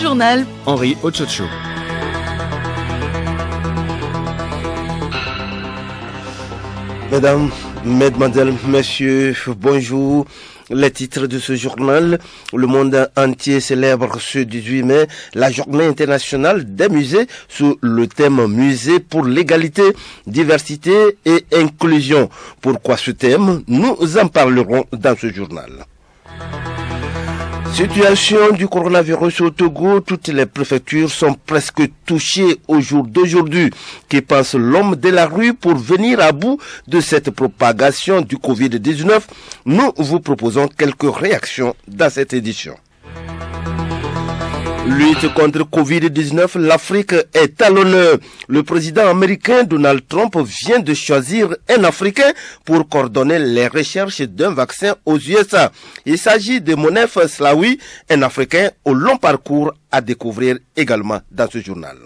journal. Henri Ochocho. Mesdames, Mesdemoiselles, Messieurs, bonjour. Les titres de ce journal: le monde entier célèbre ce 18 mai la journée internationale des musées sous le thème Musée pour l'égalité, diversité et inclusion. Pourquoi ce thème? Nous en parlerons dans ce journal. Situation du coronavirus au Togo, toutes les préfectures sont presque touchées au jour d'aujourd'hui. Que pense l'homme de la rue pour venir à bout de cette propagation du Covid-19? Nous vous proposons quelques réactions dans cette édition. Lutte contre Covid-19, l'Afrique est à l'honneur. Le président américain Donald Trump vient de choisir un Africain pour coordonner les recherches d'un vaccin aux USA. Il s'agit de Monef Slaoui, un Africain au long parcours à découvrir également dans ce journal.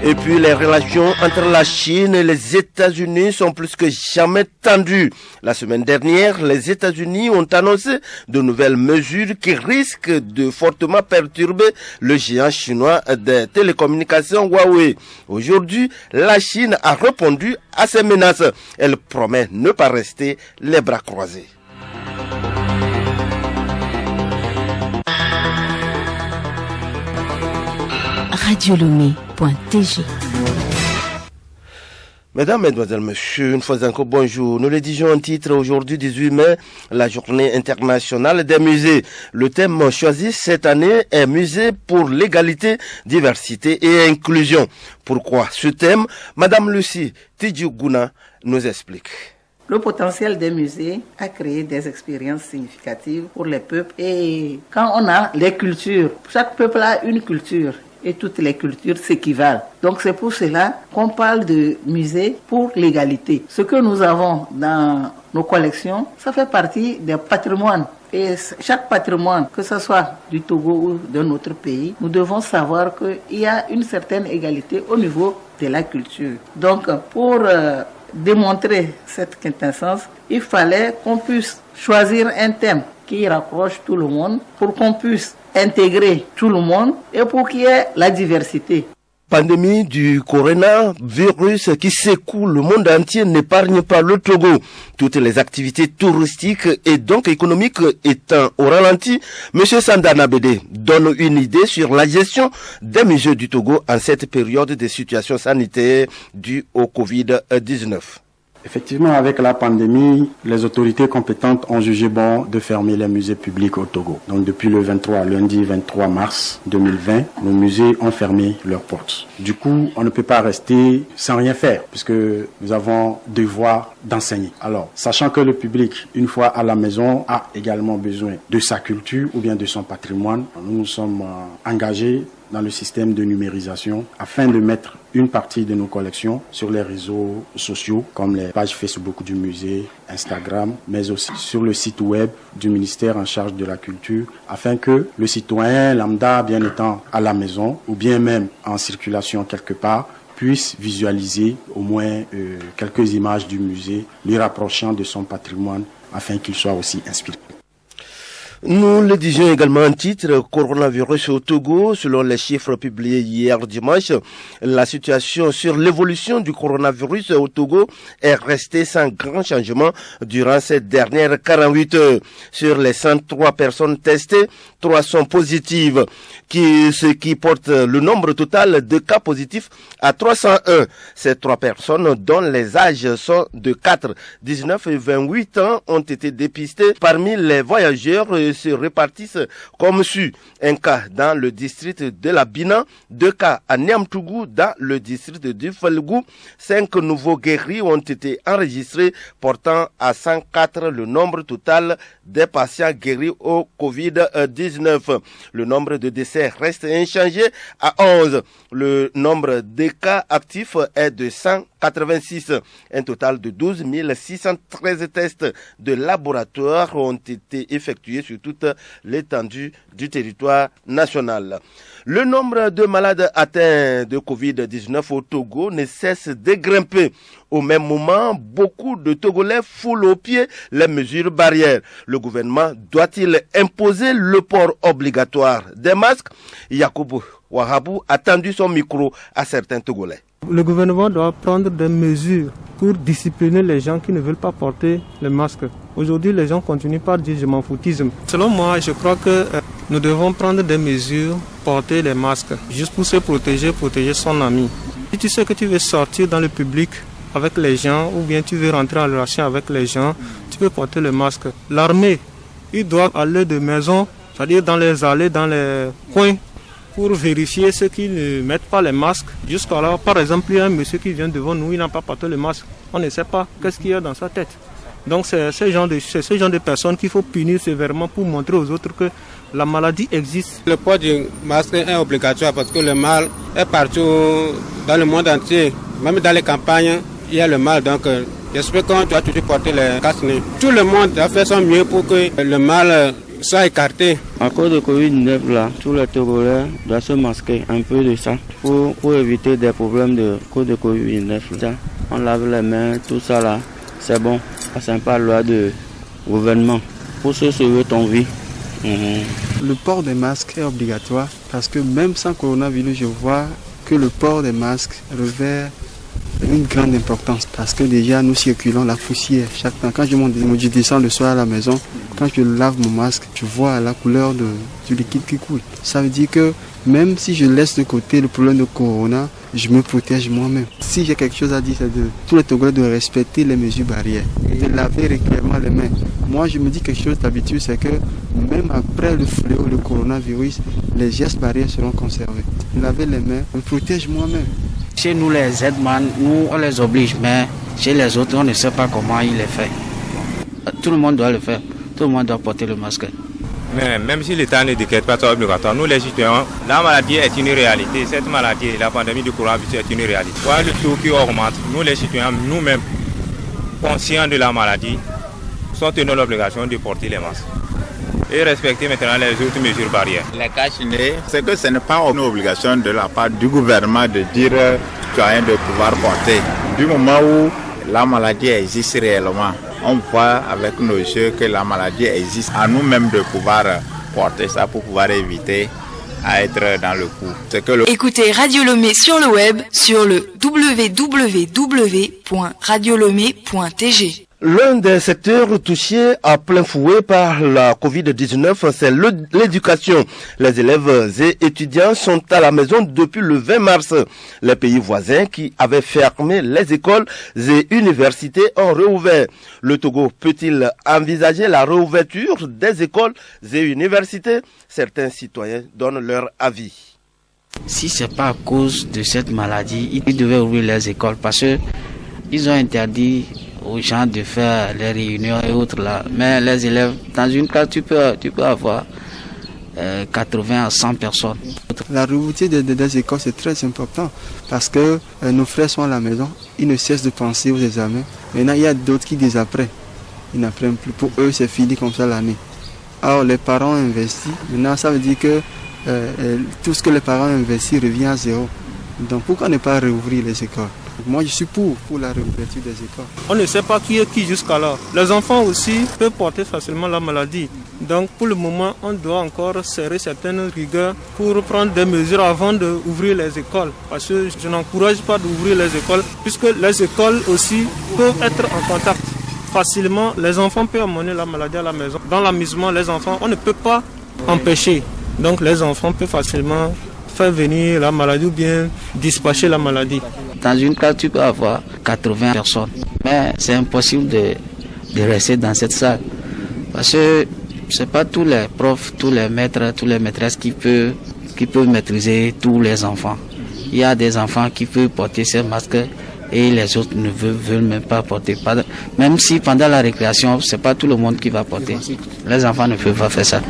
Et puis les relations entre la Chine et les États-Unis sont plus que jamais tendues. La semaine dernière, les États-Unis ont annoncé de nouvelles mesures qui risquent de fortement perturber le géant chinois des télécommunications Huawei. Aujourd'hui, la Chine a répondu à ces menaces. Elle promet ne pas rester les bras croisés. Radiolomé.tg. Mesdames, Mesdemoiselles, Messieurs, une fois encore, bonjour. Nous le disions en titre aujourd'hui, 18 mai, la journée internationale des musées. Le thème choisi cette année est Musée pour l'égalité, diversité et inclusion. Pourquoi ce thème? Madame Lucie Tidjouguna nous explique. Le potentiel des musées a créé des expériences significatives pour les peuples. Et quand on a les cultures, chaque peuple a une culture. Et toutes les cultures s'équivalent. Donc c'est pour cela qu'on parle de musée pour l'égalité. Ce que nous avons dans nos collections, ça fait partie des patrimoines. Et chaque patrimoine, que ce soit du Togo ou d'un autre pays, nous devons savoir qu'il y a une certaine égalité au niveau de la culture. Donc pour démontrer cette quintessence, il fallait qu'on puisse choisir un thème qui rapproche tout le monde pour qu'on puisse intégrer tout le monde et pour qu'il y ait la diversité. Pandémie du coronavirus qui secoue le monde entier n'épargne pas le Togo. Toutes les activités touristiques et donc économiques étant au ralenti, M. Sandana Bédé donne une idée sur la gestion des musées du Togo en cette période de situation sanitaire due au Covid-19. Effectivement, avec la pandémie, les autorités compétentes ont jugé bon de fermer les musées publics au Togo. Donc depuis le lundi 23 mars 2020, nos musées ont fermé leurs portes. Du coup, on ne peut pas rester sans rien faire puisque nous avons devoir d'enseigner. Alors, sachant que le public, une fois à la maison, a également besoin de sa culture ou bien de son patrimoine, nous nous sommes engagés dans le système de numérisation afin de mettre une partie de nos collections sur les réseaux sociaux comme les pages Facebook du musée, Instagram, mais aussi sur le site web du ministère en charge de la culture afin que le citoyen lambda, bien étant à la maison ou bien même en circulation quelque part, puisse visualiser au moins quelques images du musée, lui rapprochant de son patrimoine afin qu'il soit aussi inspiré. Nous le disions également en titre, coronavirus au Togo. Selon les chiffres publiés hier dimanche, la situation sur l'évolution du coronavirus au Togo est restée sans grand changement durant ces dernières 48 heures. Sur les 103 personnes testées, 3 sont positives, ce qui porte le nombre total de cas positifs à 301. Ces 3 personnes, dont les âges sont de 4, 19 et 28 ans, ont été dépistées. Parmi les voyageurs se répartissent comme suit: un cas dans le district de la Bina, 2 cas à Niamtougou dans le district du Falgou, 5 nouveaux guéris ont été enregistrés, portant à 104 le nombre total des patients guéris au Covid-19. Le nombre de décès reste inchangé à 11. Le nombre de cas actifs est de 100. 86. Un total de 12 613 tests de laboratoire ont été effectués sur toute l'étendue du territoire national. Le nombre de malades atteints de Covid-19 au Togo ne cesse de grimper. Au même moment, beaucoup de Togolais foulent aux pieds les mesures barrières. Le gouvernement doit-il imposer le port obligatoire des masques? Yakubu Wahabou a tendu son micro à certains Togolais. Le gouvernement doit prendre des mesures pour discipliner les gens qui ne veulent pas porter le masque. Aujourd'hui, les gens continuent par dire je m'en foutisme. Selon moi, je crois que nous devons prendre des mesures, porter les masques, juste pour se protéger, protéger son ami. Si tu sais que tu veux sortir dans le public avec les gens ou bien tu veux rentrer en relation avec les gens, tu peux porter le masque. L'armée, ils doivent aller de maison, c'est-à-dire dans les allées, dans les coins, pour vérifier ceux qui ne mettent pas les masques. Jusqu'à là, par exemple, il y a un monsieur qui vient devant nous, il n'a pas porté le masque. On ne sait pas qu'est-ce qu'il y a dans sa tête. Donc c'est ce genre de personnes qu'il faut punir sévèrement pour montrer aux autres que la maladie existe. Le port du masque est obligatoire parce que le mal est partout dans le monde entier. Même dans les campagnes, il y a le mal. Donc j'espère qu'on doit toujours porter les casques. Tout le monde doit faire son mieux pour que le mal soit écarté. À cause de Covid-19, là, tous les Togolais doivent se masquer un peu de ça pour éviter des problèmes de cause de Covid-19. On lave les mains, tout ça là, c'est bon. C'est pas la loi de gouvernement pour se sauver ton vie. Le port des masques est obligatoire parce que même sans coronavirus, je vois que le port des masques revêt une grande importance parce que déjà nous circulons la poussière chaque temps. Quand je descends le soir à la maison, quand je lave mon masque, je vois la couleur du liquide qui coule. Ça veut dire que même si je laisse de côté le problème de corona, je me protège moi-même. Si j'ai quelque chose à dire, c'est de tous les Togolais de respecter les mesures barrières et de laver régulièrement les mains. Moi, je me dis quelque chose d'habitude, c'est que même après le fléau, le coronavirus, les gestes barrières seront conservés. Laver les mains me protège moi-même. Chez nous, les aides-man, nous, on les oblige, mais chez les autres, on ne sait pas comment ils les font. Tout le monde doit le faire. Tout le monde doit porter le masque. Mais même si l'État ne décrète pas ça obligatoire, nous les citoyens, la maladie est une réalité. Cette maladie, la pandémie du coronavirus est une réalité. Voilà le taux qui augmente. Nous les citoyens, nous-mêmes, conscients de la maladie, sont tenus l'obligation de porter les masques et respecter maintenant les autres mesures barrières. Les cas chinés, c'est que ce n'est pas une obligation de la part du gouvernement de dire aux citoyens de pouvoir porter. Du moment où la maladie existe réellement, on voit avec nos yeux que la maladie existe. À nous-mêmes de pouvoir porter ça pour pouvoir éviter à être dans le coup. Écoutez Radio Lomé sur le web sur le www.radiolomé.tg. L'un des secteurs touchés à plein fouet par la Covid-19, c'est l'éducation. Les élèves et étudiants sont à la maison depuis le 20 mars. Les pays voisins qui avaient fermé les écoles et universités ont réouvert. Le Togo peut-il envisager la réouverture des écoles et universités? Certains citoyens donnent leur avis. Si ce n'est pas à cause de cette maladie, ils devaient ouvrir les écoles parce qu'ils ont interdit aux gens de faire les réunions et autres là. Mais les élèves, dans une classe, tu peux avoir 80 à 100 personnes. La réouverture des écoles, c'est très important parce que nos frères sont à la maison, ils ne cessent de penser aux examens. Maintenant, il y a d'autres qui désapprennent. Ils n'apprennent plus. Pour eux, c'est fini comme ça l'année. Alors, les parents investissent. Maintenant, ça veut dire que tout ce que les parents investissent revient à zéro. Donc, pourquoi ne pas réouvrir les écoles? Moi, je suis pour la réouverture des écoles. On ne sait pas qui est qui jusqu'à là. Les enfants aussi peuvent porter facilement la maladie. Donc, pour le moment, on doit encore serrer certaines rigueurs pour prendre des mesures avant d'ouvrir les écoles. Parce que je n'encourage pas d'ouvrir les écoles, puisque les écoles aussi peuvent être en contact facilement. Les enfants peuvent amener la maladie à la maison. Dans l'amusement, les enfants, on ne peut pas empêcher. Donc, les enfants peuvent facilement faire venir la maladie ou bien dispatcher la maladie. Dans une classe, tu peux avoir 80 personnes. Mais c'est impossible de rester dans cette salle. Parce que ce n'est pas tous les profs, tous les maîtres, toutes les maîtresses qui peuvent maîtriser tous les enfants. Il y a des enfants qui peuvent porter ces masques et les autres ne veulent même pas porter. Même si pendant la récréation, ce n'est pas tout le monde qui va porter. Les enfants ne peuvent pas faire ça.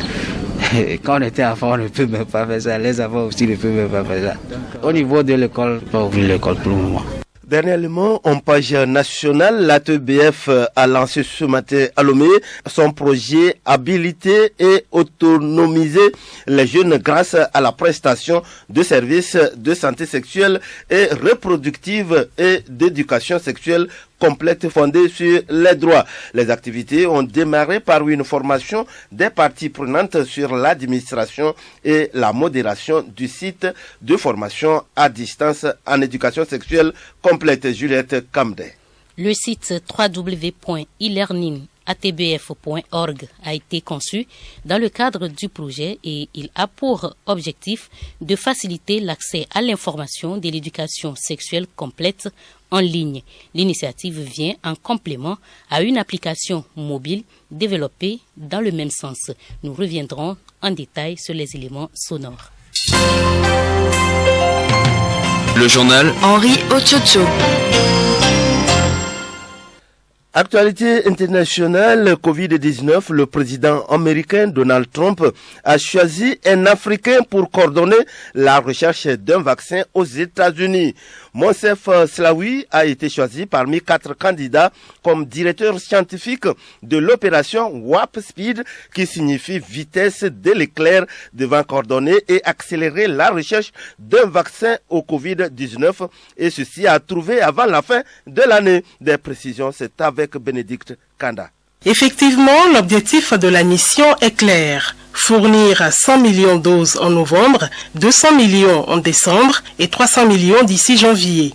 Quand on était enfant, on ne peut même pas faire ça. Les enfants aussi ne peuvent même pas faire ça. Au niveau de l'école, on va ouvrir l'école pour le moment. Dernièrement, en page nationale, l'ATBF a lancé ce matin à Lomé son projet habiliter et autonomiser les jeunes grâce à la prestation de services de santé sexuelle et reproductive et d'éducation sexuelle complète fondée sur les droits. Les activités ont démarré par une formation des parties prenantes sur l'administration et la modération du site de formation à distance en éducation sexuelle complète. Juliette Camdet. Le site www.elearningatbf.org a été conçu dans le cadre du projet et il a pour objectif de faciliter l'accès à l'information de l'éducation sexuelle complète en ligne. L'initiative vient en complément à une application mobile développée dans le même sens. Nous reviendrons en détail sur les éléments sonores. Le journal Henri Ochocho. Actualité internationale, Covid-19, le président américain Donald Trump a choisi un Africain pour coordonner la recherche d'un vaccin aux États-Unis. Monsef Slaoui a été choisi parmi 4 candidats comme directeur scientifique de l'opération Warp Speed, qui signifie vitesse de l'éclair, devant coordonner et accélérer la recherche d'un vaccin au Covid-19, et ceci a trouvé avant la fin de l'année. Des précisions, c'est avec Bénédicte Kanda. Effectivement, l'objectif de la mission est clair. Fournir 100 millions de doses en novembre, 200 millions en décembre et 300 millions d'ici janvier.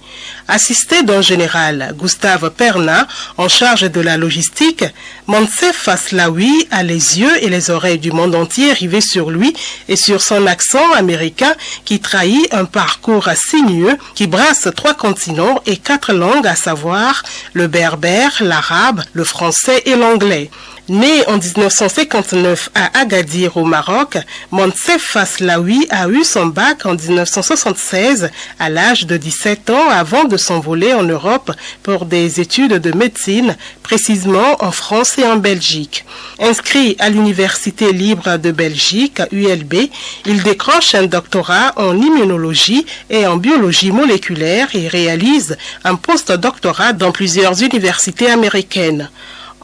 Assisté d'un général, Gustave Perna, en charge de la logistique, Monsef Slaoui a les yeux et les oreilles du monde entier rivés sur lui et sur son accent américain qui trahit un parcours sinueux qui brasse 3 continents et 4 langues, à savoir le berbère, l'arabe, le français et l'anglais. Né en 1959 à Agadir au Maroc, Monsef Slaoui a eu son bac en 1976 à l'âge de 17 ans avant de s'envoler en Europe pour des études de médecine, précisément en France et en Belgique. Inscrit à l'Université libre de Belgique, ULB, il décroche un doctorat en immunologie et en biologie moléculaire et réalise un post-doctorat dans plusieurs universités américaines.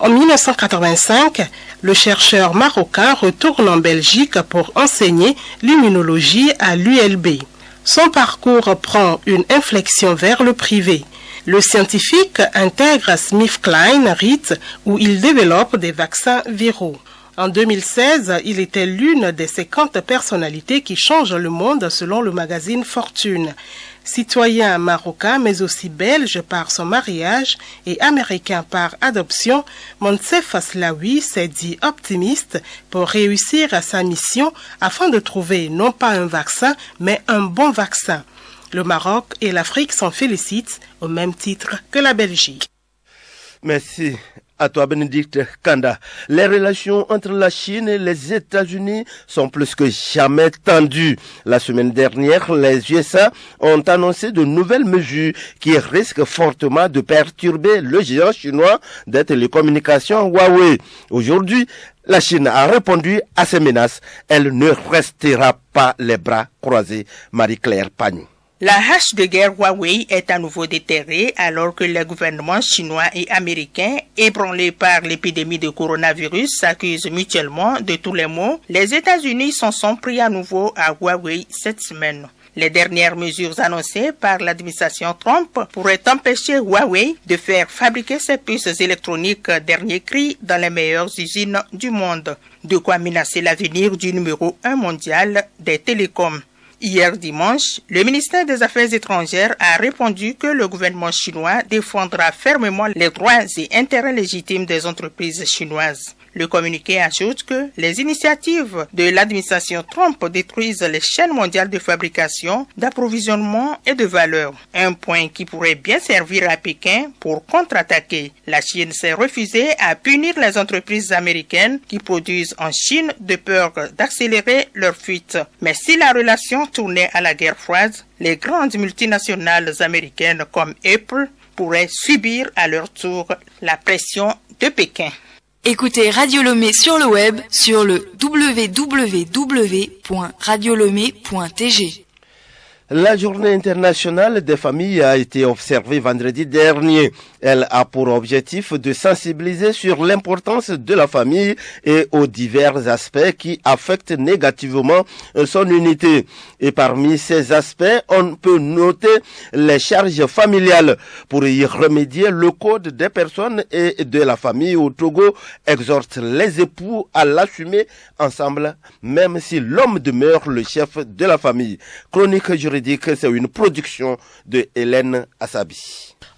En 1985, le chercheur marocain retourne en Belgique pour enseigner l'immunologie à l'ULB. Son parcours prend une inflexion vers le privé. Le scientifique intègre SmithKline Rite où il développe des vaccins viraux. En 2016, il était l'une des 50 personnalités qui changent le monde selon le magazine Fortune. Citoyen marocain mais aussi belge par son mariage et américain par adoption, Monsef Slaoui s'est dit optimiste pour réussir sa mission afin de trouver non pas un vaccin mais un bon vaccin. Le Maroc et l'Afrique s'en félicitent au même titre que la Belgique. Merci à toi, Bénédicte Kanda. Les relations entre la Chine et les États-Unis sont plus que jamais tendues. La semaine dernière, les USA ont annoncé de nouvelles mesures qui risquent fortement de perturber le géant chinois des télécommunications Huawei. Aujourd'hui, la Chine a répondu à ces menaces. Elle ne restera pas les bras croisés. Marie-Claire Pagne. La hache de guerre Huawei est à nouveau déterrée alors que les gouvernements chinois et américains, ébranlés par l'épidémie de coronavirus, s'accusent mutuellement de tous les maux. Les États-Unis s'en sont pris à nouveau à Huawei cette semaine. Les dernières mesures annoncées par l'administration Trump pourraient empêcher Huawei de faire fabriquer ses puces électroniques dernier cri dans les meilleures usines du monde. De quoi menacer l'avenir du numéro 1 mondial des télécoms. Hier dimanche, le ministère des Affaires étrangères a répondu que le gouvernement chinois défendra fermement les droits et intérêts légitimes des entreprises chinoises. Le communiqué ajoute que les initiatives de l'administration Trump détruisent les chaînes mondiales de fabrication, d'approvisionnement et de valeur. Un point qui pourrait bien servir à Pékin pour contre-attaquer. La Chine s'est refusée à punir les entreprises américaines qui produisent en Chine de peur d'accélérer leur fuite. Mais si la relation tournait à la guerre froide, les grandes multinationales américaines comme Apple pourraient subir à leur tour la pression de Pékin. Écoutez Radio Lomé sur le web sur le www.radiolomé.tg. La journée internationale des familles a été observée vendredi dernier. Elle a pour objectif de sensibiliser sur l'importance de la famille et aux divers aspects qui affectent négativement son unité. Et parmi ces aspects, on peut noter les charges familiales. Pour y remédier, le Code des personnes et de la famille au Togo exhorte les époux à l'assumer ensemble, même si l'homme demeure le chef de la famille. Chronique juridique, c'est une production de Hélène Assabi.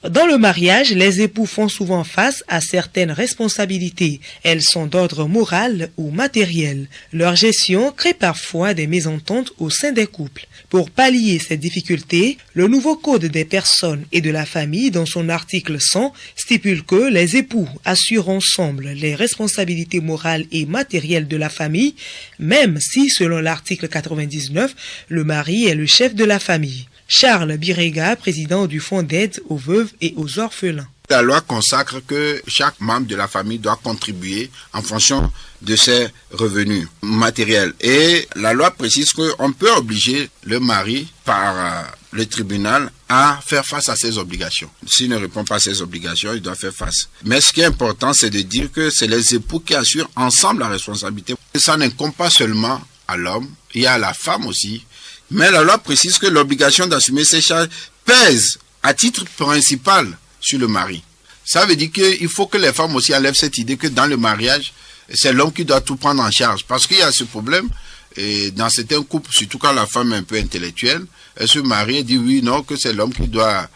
Dans le mariage, les époux font souvent face à certaines responsabilités. Elles sont d'ordre moral ou matériel. Leur gestion crée parfois des mésententes au sein des couples. Pour pallier ces difficultés, le nouveau Code des personnes et de la famille, dans son article 100, stipule que les époux assurent ensemble les responsabilités morales et matérielles de la famille, même si, selon l'article 99, le mari est le chef de la famille. Charles Birega, président du Fonds d'aide aux veuves et aux orphelins. La loi consacre que chaque membre de la famille doit contribuer en fonction de ses revenus matériels. Et la loi précise qu'on peut obliger le mari par le tribunal à faire face à ses obligations. S'il ne répond pas à ses obligations, il doit faire face. Mais ce qui est important, c'est de dire que c'est les époux qui assurent ensemble la responsabilité. Et ça n'incombe pas seulement à l'homme, il y a à la femme aussi. Mais la loi précise que l'obligation d'assumer ces charges pèse à titre principal sur le mari. Ça veut dire qu'il faut que les femmes aussi enlèvent cette idée que dans le mariage, c'est l'homme qui doit tout prendre en charge. Parce qu'il y a ce problème, et dans certains couples, surtout quand la femme est un peu intellectuelle, elle se marie et dit oui, non, que c'est l'homme qui doit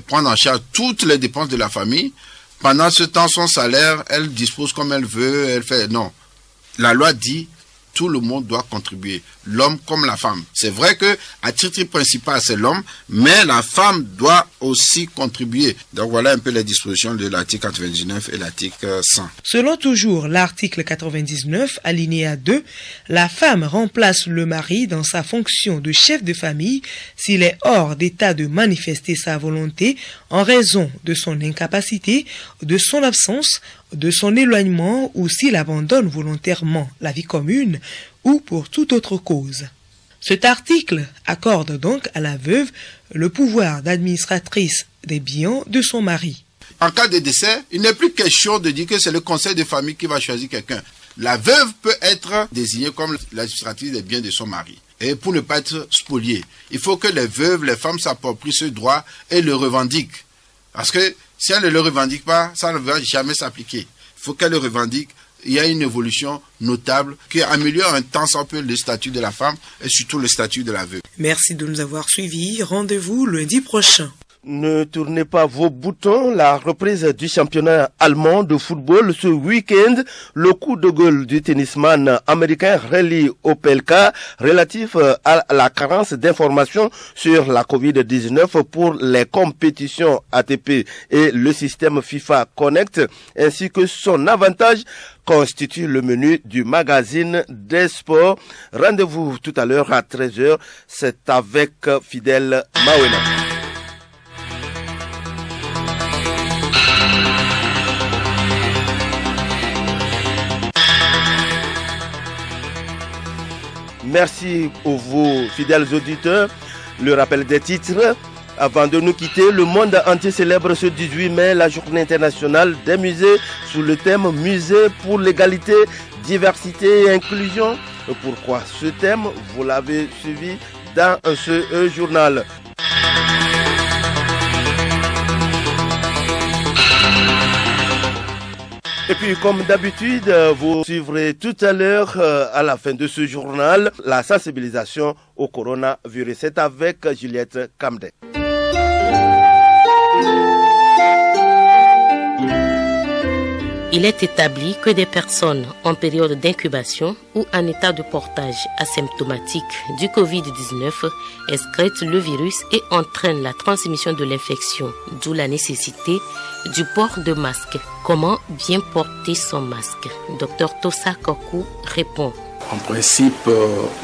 prendre en charge toutes les dépenses de la famille. Pendant ce temps, son salaire, elle dispose comme elle veut, elle fait... Non. La loi dit... Tout le monde doit contribuer, l'homme comme la femme. C'est vrai que à titre principal, c'est l'homme, mais la femme doit aussi contribuer. Donc voilà un peu les dispositions de l'article 99 et l'article 100. Selon toujours l'article 99, alinéa 2, la femme remplace le mari dans sa fonction de chef de famille s'il est hors d'état de manifester sa volonté en raison de son incapacité, de son absence, de son éloignement ou s'il abandonne volontairement la vie commune ou pour toute autre cause. Cet article accorde donc à la veuve le pouvoir d'administratrice des biens de son mari. En cas de décès, il n'est plus question de dire que c'est le conseil de famille qui va choisir quelqu'un. La veuve peut être désignée comme l'administratrice des biens de son mari. Et pour ne pas être spoliée, il faut que les veuves, les femmes s'approprient ce droit et le revendiquent. Parce que si elle ne le revendique pas, ça ne va jamais s'appliquer. Il faut qu'elle le revendique. Il y a une évolution notable qui améliore un tant soit peu le statut de la femme et surtout le statut de la veuve. Merci de nous avoir suivis. Rendez-vous lundi prochain. Ne tournez pas vos boutons. La reprise du championnat allemand de football ce week-end. Le coup de gueule du tennisman américain Relly Opelka relatif à la carence d'informations sur la Covid-19 pour les compétitions ATP et le système FIFA Connect ainsi que son avantage constitue le menu du magazine des sports. Rendez-vous tout à l'heure à 13h. C'est avec Fidèle Mawena. Merci aux vos fidèles auditeurs. Le rappel des titres. Avant de nous quitter, le monde entier célèbre ce 18 mai la journée internationale des musées sous le thème Musée pour l'égalité, diversité et inclusion. Pourquoi ce thème? Vous l'avez suivi dans ce journal. Et puis, comme d'habitude, vous suivrez tout à l'heure, à la fin de ce journal, la sensibilisation au coronavirus. C'est avec Juliette Camden. Il est établi que des personnes en période d'incubation ou en état de portage asymptomatique du Covid-19 excrètent le virus et entraînent la transmission de l'infection, d'où la nécessité du port de masque. Comment bien porter son masque? Dr Tosa Kokou répond. En principe,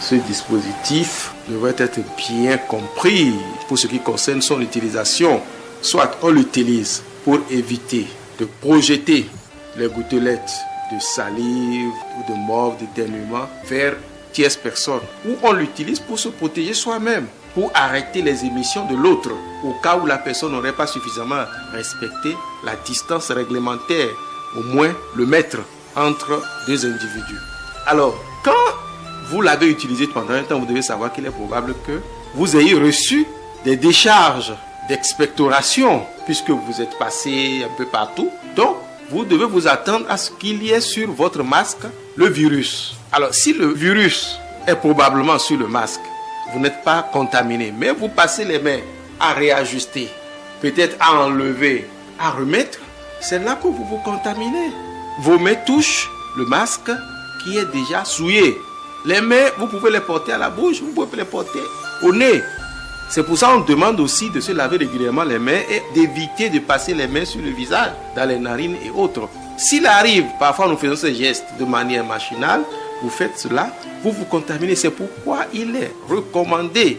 ce dispositif devrait être bien compris pour ce qui concerne son utilisation. Soit on l'utilise pour éviter de projeter les gouttelettes de salive ou de morve, d'éternuement vers tierces personnes, ou on l'utilise pour se protéger soi-même. pour arrêter les émissions de l'autre, au cas où la personne n'aurait pas suffisamment respecté la distance réglementaire, au moins le mètre entre deux individus. Alors, quand vous l'avez utilisé pendant un temps, vous devez savoir qu'il est probable que vous ayez reçu des décharges d'expectoration, puisque vous êtes passé un peu partout. Donc, vous devez vous attendre à ce qu'il y ait sur votre masque le virus. Alors, si le virus est probablement sur le masque, vous n'êtes pas contaminé, mais vous passez les mains à réajuster, peut-être à enlever, à remettre, c'est là que vous vous contaminez. Vos mains touchent le masque qui est déjà souillé. Les mains, vous pouvez les porter à la bouche, vous pouvez les porter au nez. C'est pour ça qu'on demande aussi de se laver régulièrement les mains et d'éviter de passer les mains sur le visage, dans les narines et autres. S'il arrive, parfois nous faisons ces gestes de manière machinale, vous faites cela, vous vous contaminez. C'est pourquoi il est recommandé,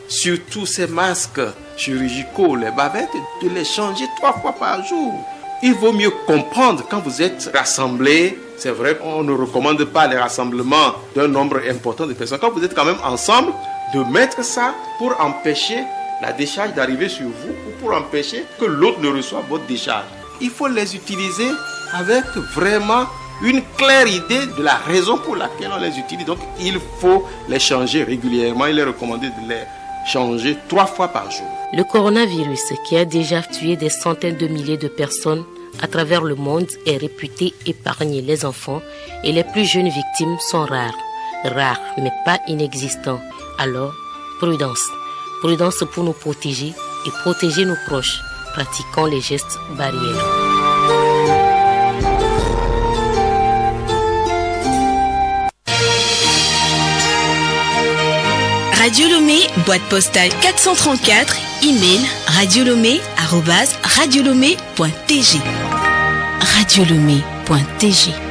surtout ces masques chirurgicaux, les bavettes, de les changer 3 fois par jour. Il vaut mieux comprendre quand vous êtes rassemblés. C'est vrai qu'on ne recommande pas les rassemblements d'un nombre important de personnes. Quand vous êtes quand même ensemble, de mettre ça pour empêcher la décharge d'arriver sur vous ou pour empêcher que l'autre ne reçoive votre décharge. Il faut les utiliser avec vraiment une claire idée de la raison pour laquelle on les utilise. Donc il faut les changer régulièrement. Il est recommandé de les changer 3 fois par jour. Le coronavirus, qui a déjà tué des centaines de milliers de personnes à travers le monde, est réputé épargner les enfants et les plus jeunes victimes sont rares. Rares, mais pas inexistants. Alors, prudence. Prudence pour nous protéger et protéger nos proches. Pratiquons les gestes barrières. Radio Lomé, boîte postale 434, email radiolomé@radiolomé.tg. Radiolomé.tg